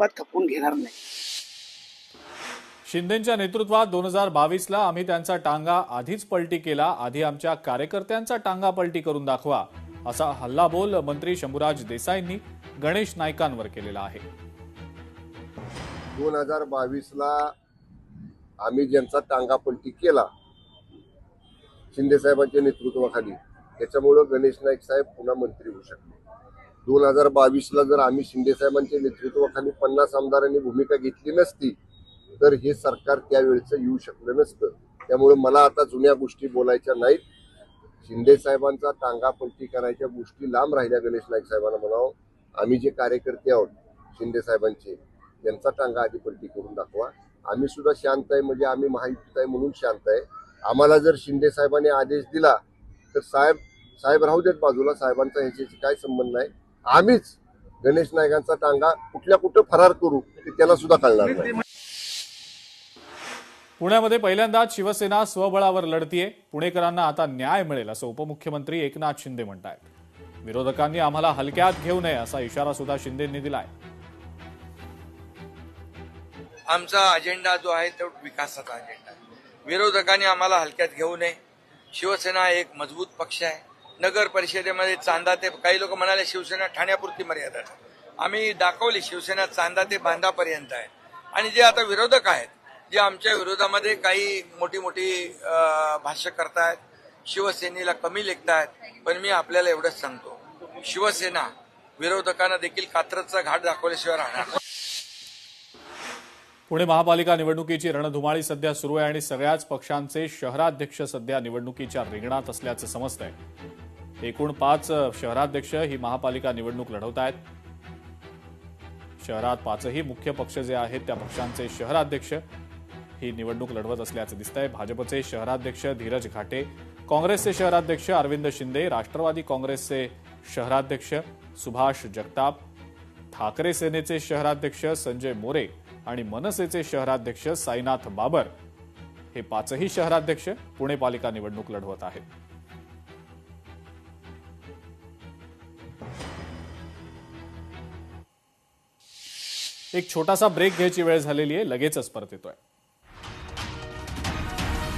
अजिबात खपवून घेणार नाही। शिंदेंच्या नेतृत्वात 2022ला आम्ही त्यांचा टांगा आधीच पलटी केला, आधी आमच्या कार्यकर्त्यांचा टांगा पलटी करून दाखवा, असा हल्लाबोल मंत्री शंभूराज देसाईंनी गणेश नाईकांवर केलेला आहे। 2022ला आम्ही ज्यांचा टांगा पलटी केला शिंदे साहेबांच्या नेतृत्वाखाली, त्याच्यामुळे गणेश नाईक साहेब पुन्हा मंत्री होऊ शकले। 2022ला जर आम्ही शिंदे साहेबांच्या नेतृत्वाखाली 50 आमदारांनी भूमिका घेतली नसती तर हे सरकार त्यावेळेचं येऊ शकलं नसतं। त्यामुळे मला आता जुन्या गोष्टी बोलायच्या नाहीत। शिंदे साहेबांचा टांगा पलटी करायच्या गोष्टी लांब राहिल्या। गणेश नाईक साहेबांना म्हणावं, आम्ही जे कार्यकर्ते आहोत शिंदे साहेबांचे, त्यांचा टांगा आधी पलटी करून दाखवा। आम्ही सुद्धा शांत आहे, म्हणजे आम्ही महायुतीत आहे म्हणून शांत आहे। आम्हाला जर शिंदे साहेबांनी आदेश दिला तर साहेब राहू देत बाजूला, साहेबांचा ह्याच्याशी काय संबंध नाही। आम्हीच गणेश नाईकांचा टांगा कुठं फरार करू ते त्याला सुद्धा कळणार नाही। पुण्यामध्ये पहिल्यांदाच शिवसेना स्वबळावर लढतीये। पुणेकरांना आता न्याय मिळेल असं उपमुख्यमंत्री एकनाथ शिंदे म्हणतायत। विरोधकांनी आम्हाला हलक्यात घेऊ नये असा इशारा सुद्धा शिंदेंनी दिलाय। आमचा अजेंडा जो आहे तो विकासाचा अजेंडा आहे। विरोधकांनी आम्हाला हलक्यात घेऊ नये। शिवसेना एक मजबूत पक्ष आहे। नगर परिषदेमध्ये चांदा ते, काही लोक म्हणाले शिवसेना ठाण्यापुरती मर्यादित आहे, आम्ही दाखवली शिवसेना चांदा ते बांधापर्यंत आहे। आणि जे आता विरोधक आहेत, जे आमच्या विरोधामध्ये काही मोठी भाष्य करतायत, शिवसेनेला कमी लेखतायत, पण मी आपल्याला एवढंच सांगतो, शिवसेना विरोधकांना देखील कात्रजचा घाट दाखवल्याशिवाय राहणार नाही। पुणे महापालिका निवडणुकीची रणधुमाळी सध्या सुरू आहे आणि सगळ्याच पक्षांचे शहराध्यक्ष सध्या निवडणुकीच्या रिंगणात असल्याचं समजतंय। एकूण 5 शहराध्यक्ष ही महापालिका निवडणूक लढवत आहेत। शहरात 5ही मुख्य पक्ष जे आहेत त्या पक्षांचे शहराध्यक्ष ही निवडणूक लढवत असल्याचं दिसतंय। भाजपचे शहराध्यक्ष धीरज घाटे, काँग्रेसचे शहराध्यक्ष अरविंद शिंदे, राष्ट्रवादी काँग्रेसचे शहराध्यक्ष सुभाष जगताप, ठाकरे सेनेचे शहराध्यक्ष संजय मोरे आणि मनसेचे शहराध्यक्ष साईनाथ बाबर हे 5ही शहराध्यक्ष पुणे पालिका निवडणूक लढवत आहेत। एक छोटासा ब्रेक घ्यायची वेळ झालेली आहे, लगेचच परत येतोय।